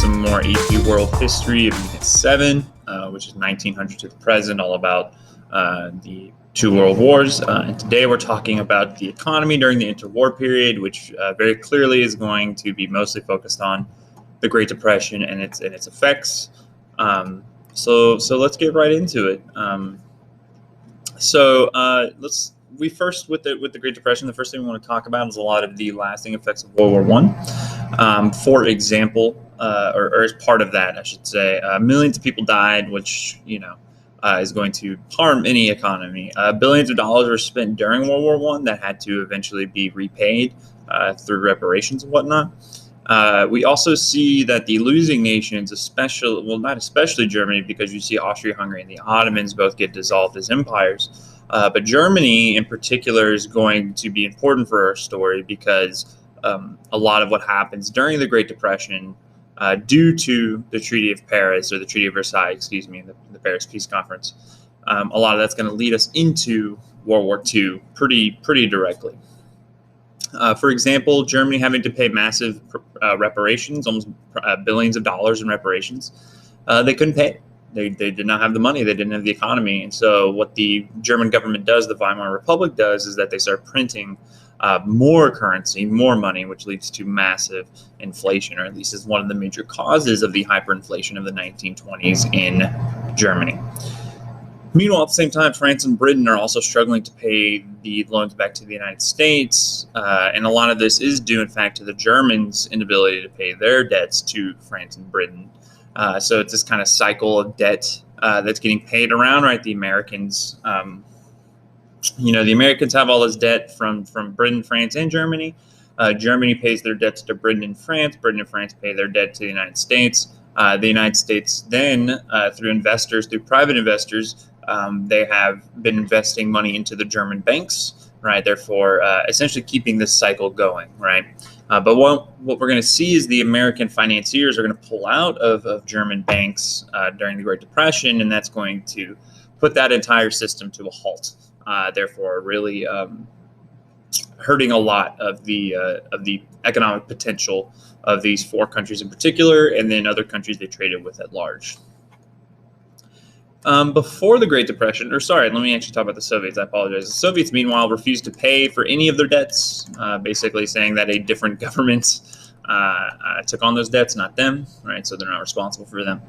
some more AP World History of Unit 7, which is 1900 to the present, all about the two world wars. And today we're talking about the economy during the interwar period, which very clearly is going to be mostly focused on the Great Depression and its effects. So let's get right into it. With the Great Depression, the first thing we want to talk about is a lot of the lasting effects of World War I. For example, or as part of that, I should say, millions of people died, which is going to harm any economy. Billions of dollars were spent during World War I that had to eventually be repaid through reparations and whatnot. We also see that the losing nations, not especially Germany, because you see Austria-Hungary and the Ottomans both get dissolved as empires. But Germany in particular is going to be important for our story because a lot of what happens during the Great Depression, due to the Treaty of Paris, or the Treaty of Versailles, the Paris Peace Conference, a lot of that's going to lead us into World War II pretty directly. For example, Germany having to pay massive reparations, almost billions of dollars in reparations. They couldn't pay. They did not have the money. They didn't have the economy. And so what the German government does, the Weimar Republic does, is that they start printing more currency, more money, which leads to massive inflation, or at least is one of the major causes of the hyperinflation of the 1920s in Germany. Meanwhile, at the same time, France and Britain are also struggling to pay the loans back to the United States. And a lot of this is due, in fact, to the Germans' inability to pay their debts to France and Britain. So it's this kind of cycle of debt that's getting paid around, right? The Americans, the Americans have all this debt from Britain, France, and Germany. Germany pays their debts to Britain and France. Britain and France pay their debt to the United States. The United States then, through private investors, they have been investing money into the German banks, right? Therefore, essentially keeping this cycle going, right? But what we're going to see is the American financiers are going to pull out of German banks during the Great Depression, and that's going to put that entire system to a halt. Therefore, really hurting a lot of the economic potential of these four countries in particular, and then other countries they traded with at large. Before the Great Depression, let me actually talk about the Soviets. I apologize. The Soviets, meanwhile, refused to pay for any of their debts, basically saying that a different government took on those debts, not them, right? So they're not responsible for them.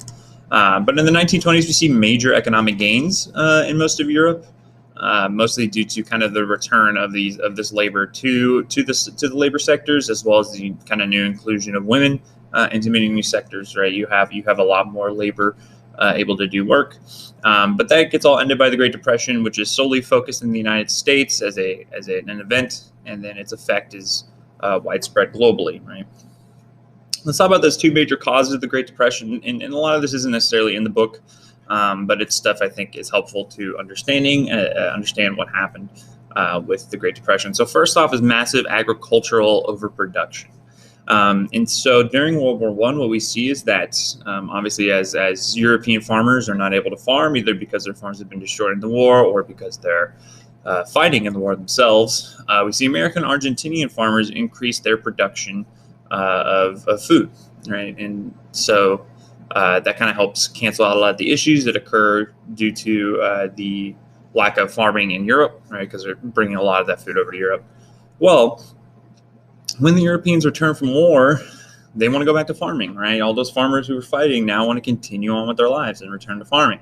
But in the 1920s, we see major economic gains in most of Europe, mostly due to kind of the return of this labor to the labor sectors, as well as the kind of new inclusion of women into many new sectors, right? You have a lot more labor able to do work. But that gets all ended by the Great Depression, which is solely focused in the United States as an event, and then its effect is widespread globally, right? Let's talk about those two major causes of the Great Depression, and a lot of this isn't necessarily in the book, but it's stuff I think is helpful to understand what happened with the Great Depression. So first off is massive agricultural overproduction. And so during World War I, what we see is that obviously as European farmers are not able to farm, either because their farms have been destroyed in the war or because they're fighting in the war themselves, we see American and Argentinian farmers increase their production of food, right? And so that kind of helps cancel out a lot of the issues that occur due to the lack of farming in Europe, right? Because they're bringing a lot of that food over to Europe. Well, when the Europeans return from war, they want to go back to farming, right? All those farmers who were fighting now want to continue on with their lives and return to farming.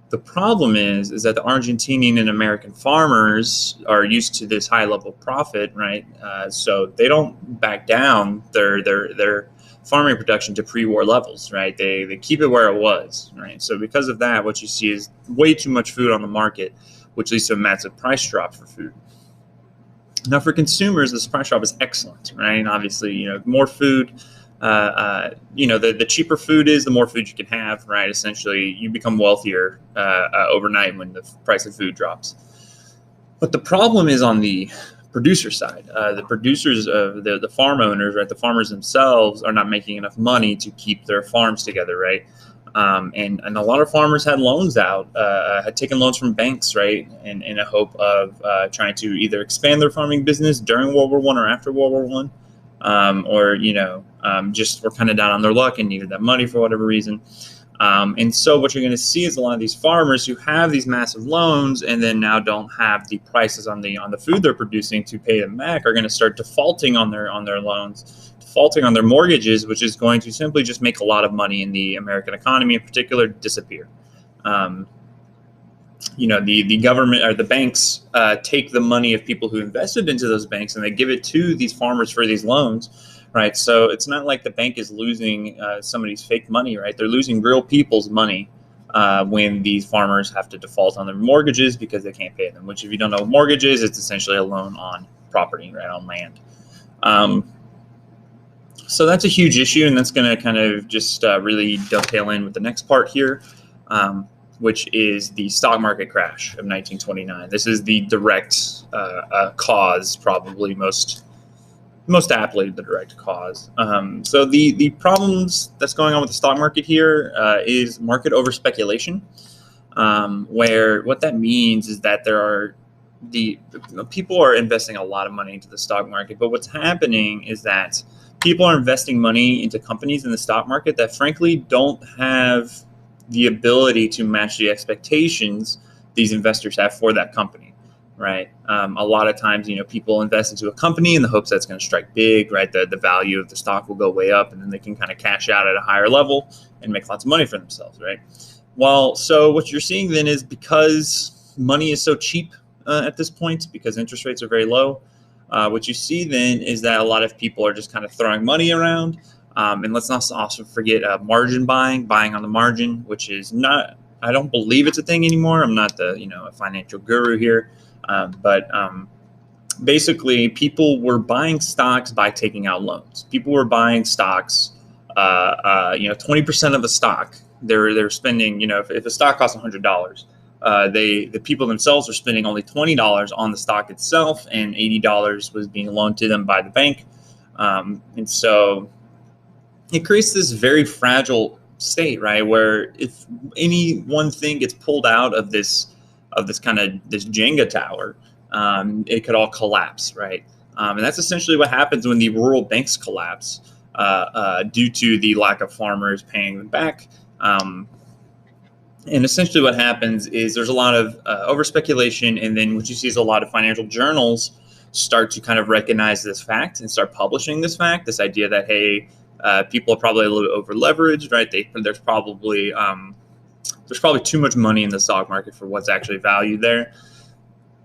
The problem is that the Argentinian and American farmers are used to this high level of profit, right? So they don't back down their farming production to pre-war levels, right? They keep it where it was, right? So because of that, what you see is way too much food on the market, which leads to a massive price drop for food. Now, for consumers, this price drop is excellent, right? And obviously, more food, the cheaper food is, the more food you can have, right? Essentially, you become wealthier overnight when the price of food drops. But the problem is on the producer side. The producers, the farm owners, right? The farmers themselves are not making enough money to keep their farms together, right? And a lot of farmers had loans out, had taken loans from banks, right, in a hope of trying to either expand their farming business during World War I or after World War or just were kind of down on their luck and needed that money for whatever reason. And so what you're going to see is a lot of these farmers who have these massive loans and then now don't have the prices on the food they're producing to pay them back are going to start defaulting on their loans, defaulting on their mortgages, which is going to simply just make a lot of money in the American economy in particular disappear. The government or the banks take the money of people who invested into those banks and they give it to these farmers for these loans. Right, so it's not like the bank is losing somebody's fake money, right? They're losing real people's money when these farmers have to default on their mortgages because they can't pay them, which if you don't know what mortgage is, it's essentially a loan on property, right, on land. So that's a huge issue, and that's going to kind of just really dovetail in with the next part here, which is the stock market crash of 1929. This is the direct cause, probably most aptly the direct cause. So the problems that's going on with the stock market here is market over speculation, where what that means is that people are investing a lot of money into the stock market, but what's happening is that people are investing money into companies in the stock market that frankly don't have the ability to match the expectations these investors have for that company. Right. A lot of times, people invest into a company in the hopes that's going to strike big, right? The value of the stock will go way up and then they can kind of cash out at a higher level and make lots of money for themselves, right? Well, so what you're seeing then is because money is so cheap at this point, because interest rates are very low, what you see then is that a lot of people are just kind of throwing money around. And let's not also forget margin buying on the margin, which is not, I don't believe it's a thing anymore. I'm not a financial guru here. But basically, people were buying stocks by taking out loans. People were buying stocks, 20% of a stock. They're spending, if a stock costs $100, the people themselves are spending only $20 on the stock itself, and $80 was being loaned to them by the bank. And so it creates this very fragile state, right, where if any one thing gets pulled out of this Jenga tower, it could all collapse, right? And that's essentially what happens when the rural banks collapse due to the lack of farmers paying them back. And essentially what happens is there's a lot of over speculation, and then what you see is a lot of financial journals start to kind of recognize this fact and start publishing this fact, this idea that, hey, people are probably a little bit over leveraged, right? There's probably too much money in the stock market for what's actually valued there.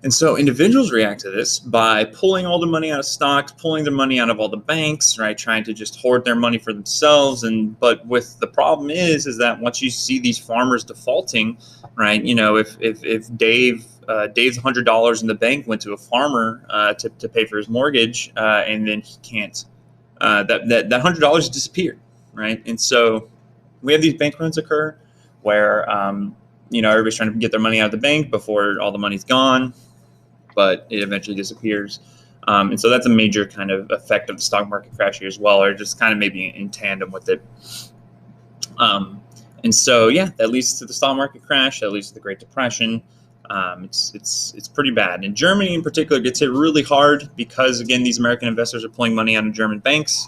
And so individuals react to this by pulling all the money out of stocks, pulling their money out of all the banks, right? Trying to just hoard their money for themselves. But with the problem is that once you see these farmers defaulting, right? If Dave's $100 in the bank went to a farmer to pay for his mortgage, and then he can't, that $100 disappeared, right? And so we have these bank runs occur where everybody's trying to get their money out of the bank before all the money's gone, but it eventually disappears. And so that's a major kind of effect of the stock market crash here as well, or just kind of maybe in tandem with it. And so, yeah, that leads to the stock market crash. That leads to the Great Depression. It's pretty bad. And Germany in particular gets hit really hard because, again, these American investors are pulling money out of German banks.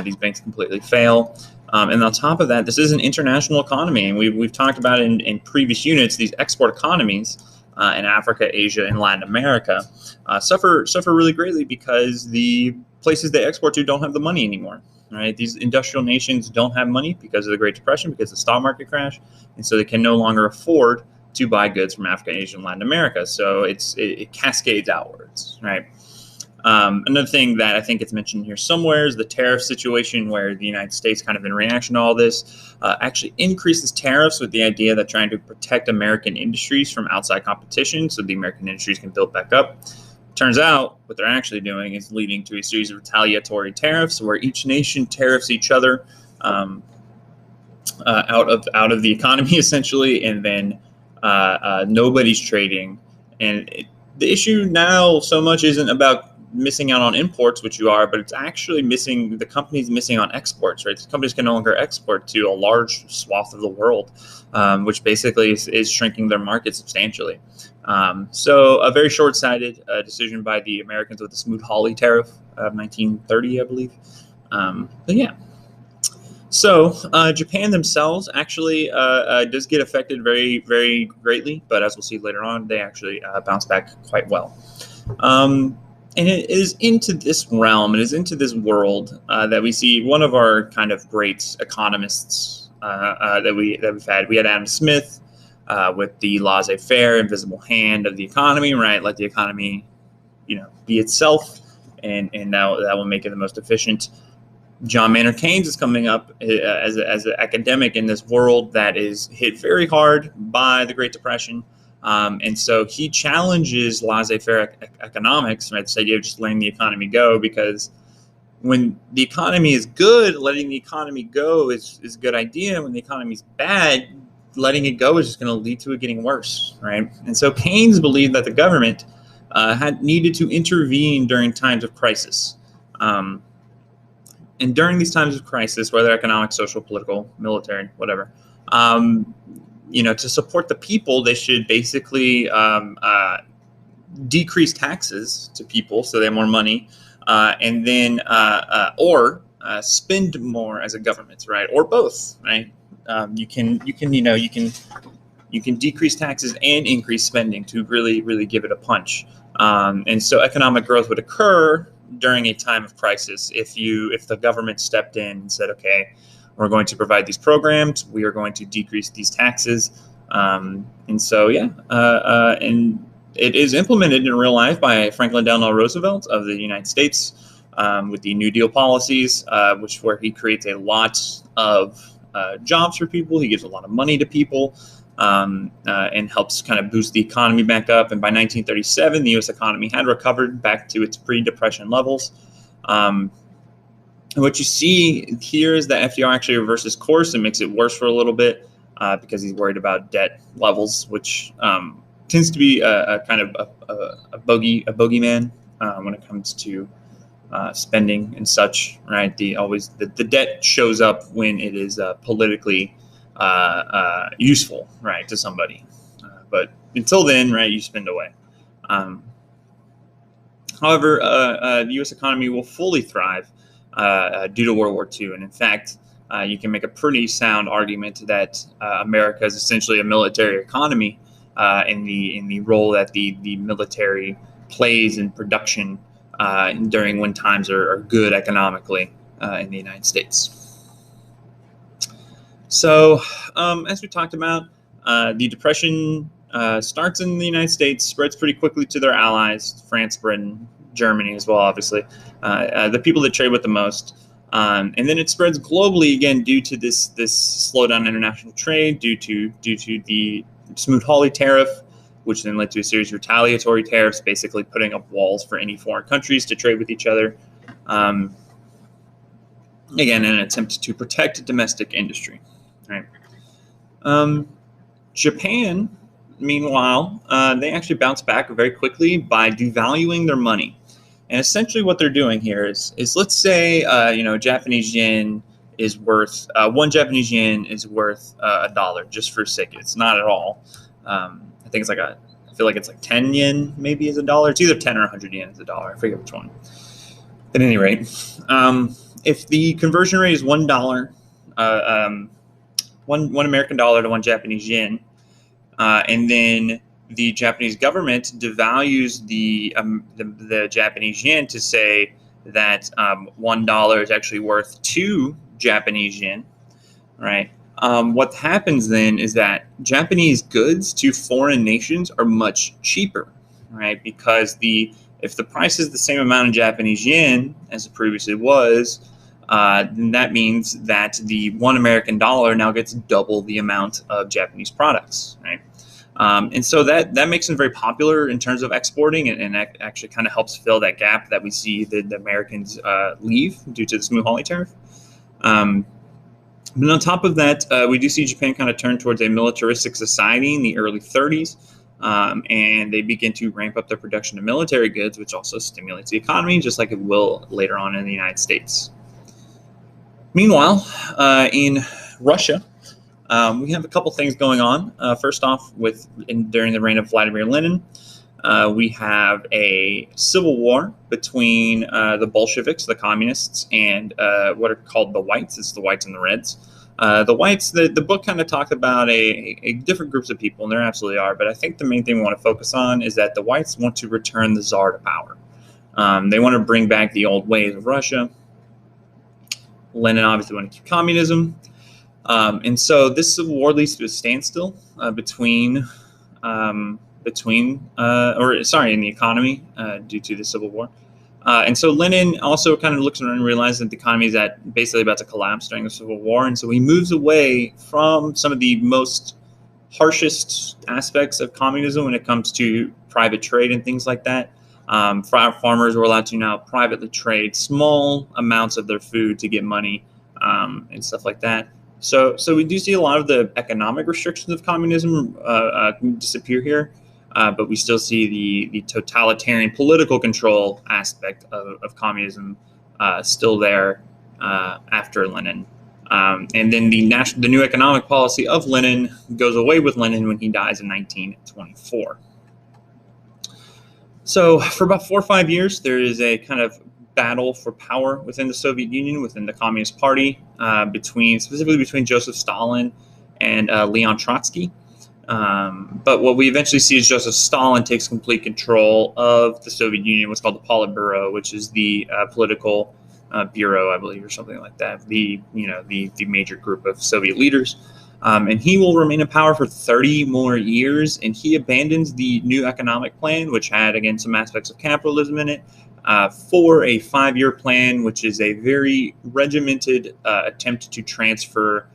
These banks completely fail. And on top of that, this is an international economy. And we've talked about it in previous units, these export economies in Africa, Asia, and Latin America suffer really greatly because the places they export to don't have the money anymore. Right? These industrial nations don't have money because of the Great Depression, because of the stock market crash. And so they can no longer afford to buy goods from Africa, Asia, and Latin America. So it cascades outwards, right? Another thing that I think gets mentioned here somewhere is the tariff situation, where the United States, kind of in reaction to all this, actually increases tariffs with the idea that trying to protect American industries from outside competition so the American industries can build back up. Turns out what they're actually doing is leading to a series of retaliatory tariffs where each nation tariffs each other out of the economy, essentially, and then nobody's trading. And the issue now so much isn't about missing out on imports, which you are, but it's actually the company's missing on exports, right? The companies can no longer export to a large swath of the world, which basically is shrinking their market substantially. So a very short-sighted decision by the Americans with the Smoot-Hawley Tariff of 1930, I believe. But yeah. So Japan themselves actually does get affected very, very greatly, but as we'll see later on, they actually bounce back quite well. And it is into this realm, it is into this world that we see one of our kind of great economists that we've had. We had Adam Smith with the laissez-faire, invisible hand of the economy, right? Let the economy, be itself, and now that will make it the most efficient. John Maynard Keynes is coming up as an academic in this world that is hit very hard by the Great Depression. And so he challenges laissez-faire economics, right? This idea of just letting the economy go, because when the economy is good, letting the economy go is a good idea. When the economy is bad, letting it go is just going to lead to it getting worse, right? And so Keynes believed that the government had needed to intervene during times of crisis. And during these times of crisis, whether economic, social, political, military, whatever, to support the people, they should basically decrease taxes to people so they have more money, and then or spend more as a government, right? Or both, right? You can decrease taxes and increase spending to really give it a punch. And so economic growth would occur during a time of crisis if the government stepped in and said, okay, we're going to provide these programs, we are going to decrease these taxes. And it is implemented in real life by Franklin Delano Roosevelt of the United States with the New Deal policies, where he creates a lot of jobs for people. He gives a lot of money to people, and helps kind of boost the economy back up. And by 1937, the U.S. economy had recovered back to its pre-depression levels. And what you see here is that FDR actually reverses course and makes it worse for a little bit because he's worried about debt levels, which tends to be a kind of a bogeyman when it comes to spending and such, right? The debt shows up when it is politically useful, right, to somebody. But until then, right, you spend away. However, the U.S. economy will fully thrive due to World War II. And in fact, you can make a pretty sound argument that America is essentially a military economy in the role that the military plays in production during when times are good economically in the United States. So, as we talked about, the Depression starts in the United States, spreads pretty quickly to their allies, France, Britain, Germany as well, obviously, the people that trade with the most. And then it spreads globally again due to this slowdown in international trade, due to the Smoot-Hawley tariff, which then led to a series of retaliatory tariffs, basically putting up walls for any foreign countries to trade with each other. Again, in an attempt to protect domestic industry. Right. Japan, meanwhile, they actually bounce back very quickly by devaluing their money. And essentially what they're doing here is let's say, Japanese yen is worth, one Japanese yen is worth $1, just for sake. It's not at all. I think it's I feel like it's like 10 yen maybe is $1. It's either 10 or 100 yen is $1. I forget which one. At any rate, if the conversion rate is $1, one American dollar to one Japanese yen, and then the Japanese government devalues the Japanese yen to say that $1 is actually worth 2 Japanese yen, right? What happens then is that Japanese goods to foreign nations are much cheaper, right? Because if the price is the same amount in Japanese yen as it previously was, then that means that the $1 American dollar now gets double the amount of Japanese products, right? And so that makes them very popular in terms of exporting, and actually kind of helps fill that gap that we see the Americans leave due to the Smoot-Hawley tariff. But on top of that, we do see Japan kind of turn towards a militaristic society in the early 30s, and they begin to ramp up their production of military goods, which also stimulates the economy, just like it will later on in the United States. Meanwhile, in Russia, We have a couple things going on. First off, during the reign of Vladimir Lenin, we have a civil war between the Bolsheviks, the communists, and what are called the whites. It's the whites and the reds. The whites, the book kind of talked about a different groups of people, and there absolutely are, but I think the main thing we want to focus on is that the whites want to return the Tsar to power. They want to bring back the old ways of Russia. Lenin obviously wanted to keep communism. And so this civil war leads to a standstill in the economy due to the civil war. And so Lenin also kind of looks around and realizes that the economy is basically about to collapse during the civil war. And so he moves away from some of the most harshest aspects of communism when it comes to private trade and things like that. Farmers were allowed to now privately trade small amounts of their food to get money and stuff like that. So we do see a lot of the economic restrictions of communism disappear here. But we still see the totalitarian political control aspect of communism still there after Lenin. And then the new economic policy of Lenin goes away with Lenin when he dies in 1924. So for about 4 or 5 years, there is a kind of battle for power within the Soviet Union, within the Communist Party, specifically between Joseph Stalin and Leon Trotsky. But what we eventually see is Joseph Stalin takes complete control of the Soviet Union, what's called the Politburo, which is the political bureau, I believe, or something like that. The major group of Soviet leaders, and he will remain in power for 30 more years. And he abandons the new economic plan, which had again some aspects of capitalism in it, for a 5-year plan, which is a very regimented attempt to transfer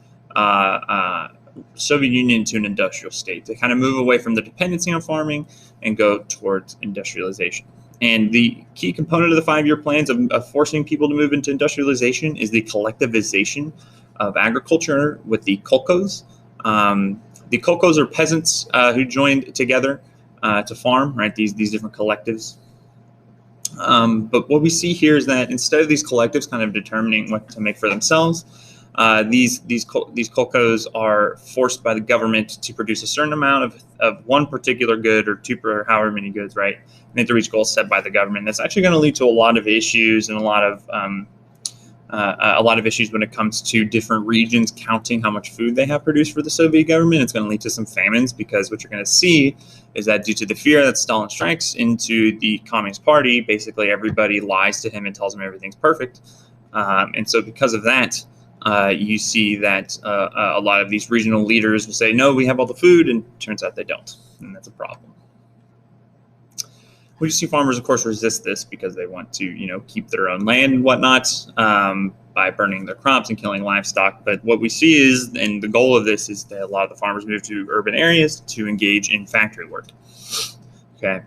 Soviet Union to an industrial state, to kind of move away from the dependency on farming and go towards industrialization. And the key component of the 5-year plans of forcing people to move into industrialization is the collectivization of agriculture with the kolkhozs. The kolkhozs are peasants who joined together to farm, right? These different collectives. But what we see here is that instead of these collectives kind of determining what to make for themselves, these kolkhozs are forced by the government to produce a certain amount of one particular good, or two per however many goods, right? And they have to reach goals set by the government. That's actually going to lead to a lot of issues and a lot of issues when it comes to different regions counting how much food they have produced for the Soviet government. It's going to lead to some famines, because what you're going to see is that due to the fear that Stalin strikes into the Communist Party, basically everybody lies to him and tells him everything's perfect. And so because of that, you see that a lot of these regional leaders will say, no, we have all the food, and it turns out they don't, and that's a problem. We see farmers, of course, resist this because they want to, keep their own land and whatnot by burning their crops and killing livestock. But what we see is, and the goal of this is that a lot of the farmers move to urban areas to engage in factory work. Okay,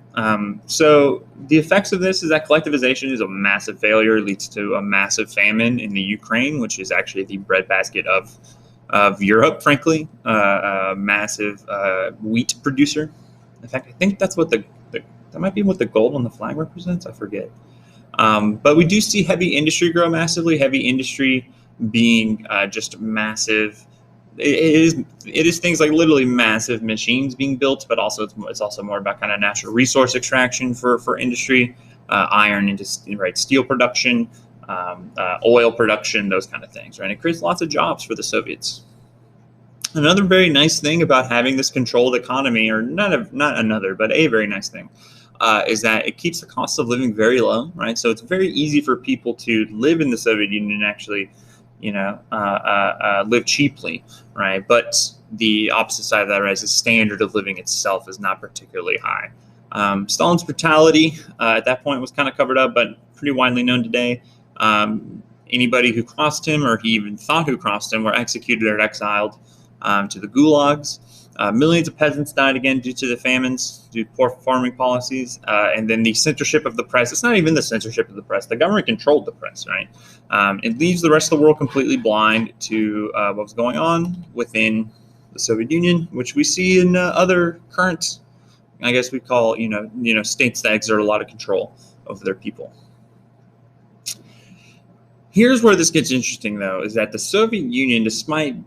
so the effects of this is that collectivization is a massive failure. It leads to a massive famine in the Ukraine, which is actually the breadbasket of Europe, frankly, a massive wheat producer. In fact, I think that's what that might be what the gold on the flag represents. I forget. But we do see heavy industry grow massively. Heavy industry being just massive. It is things like literally massive machines being built, but also it's also more about kind of natural resource extraction for industry, iron into steel production, oil production, those kind of things, right? It creates lots of jobs for the Soviets. Another very nice thing about having this controlled economy, or not another, but a very nice thing, is that it keeps the cost of living very low, right? So it's very easy for people to live in the Soviet Union and actually, live cheaply, right? But the opposite side of that, right, is the standard of living itself is not particularly high. Stalin's brutality at that point was kind of covered up, but pretty widely known today. Anybody who crossed him, or he even thought who crossed him, were executed or exiled to the gulags. Millions of peasants died again due to the famines, due to poor farming policies, and then the censorship of the press. It's not even the censorship of the press. The government controlled the press, right? It leaves the rest of the world completely blind to what was going on within the Soviet Union, which we see in other current, I guess we call, states that exert a lot of control over their people. Here's where this gets interesting, though, is that the Soviet Union, despite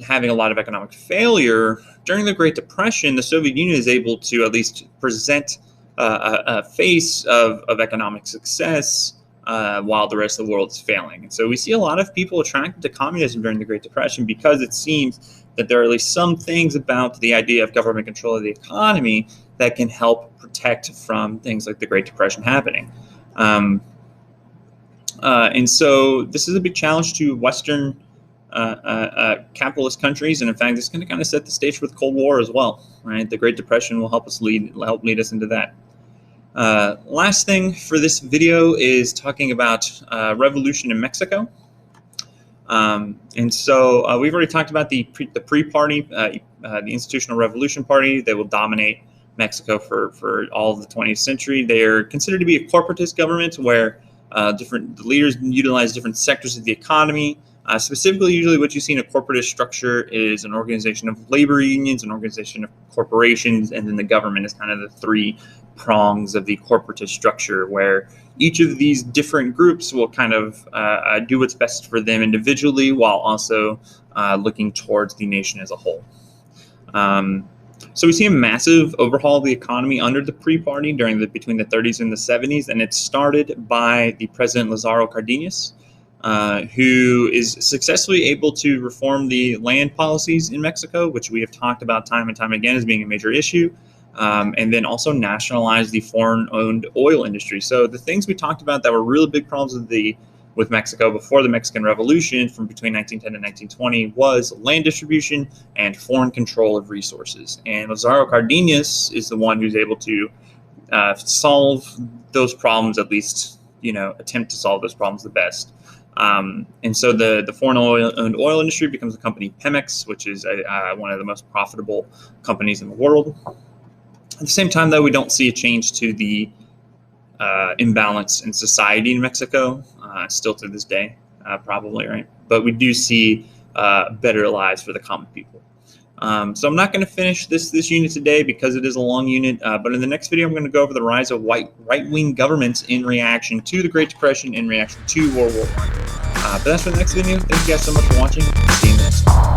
having a lot of economic failure, during the Great Depression, the Soviet Union is able to at least present a face of economic success while the rest of the world is failing. And so we see a lot of people attracted to communism during the Great Depression because it seems that there are at least some things about the idea of government control of the economy that can help protect from things like the Great Depression happening. And so this is a big challenge to Western capitalist countries, and in fact, it's going to kind of set the stage for the Cold War as well. Right, the Great Depression will help lead us into that. Last thing for this video is talking about revolution in Mexico. And so we've already talked about the pre-party, the Institutional Revolution Party. They will dominate Mexico for all of the 20th century. They are considered to be a corporatist government where different leaders utilize different sectors of the economy. Specifically, usually what you see in a corporatist structure is an organization of labor unions, an organization of corporations, and then the government is kind of the three prongs of the corporatist structure, where each of these different groups will kind of do what's best for them individually while also looking towards the nation as a whole. So we see a massive overhaul of the economy under the pre-party between the 30s and the 70s, and it started by the president Lázaro Cárdenas, who is successfully able to reform the land policies in Mexico, which we have talked about time and time again as being a major issue, and then also nationalize the foreign-owned oil industry. So the things we talked about that were really big problems with Mexico before the Mexican Revolution from between 1910 and 1920 was land distribution and foreign control of resources. And Lázaro Cárdenas is the one who's able to solve those problems, at least, attempt to solve those problems the best. And so the foreign-owned oil industry becomes the company Pemex, which is one of the most profitable companies in the world. At the same time, though, we don't see a change to the imbalance in society in Mexico, still to this day, probably, right? But we do see better lives for the common people. So I'm not going to finish this unit today because it is a long unit, but in the next video, I'm going to go over the rise of right-wing governments in reaction to the Great Depression, in reaction to World War I. But that's for the next video. Thank you guys so much for watching. See you next time.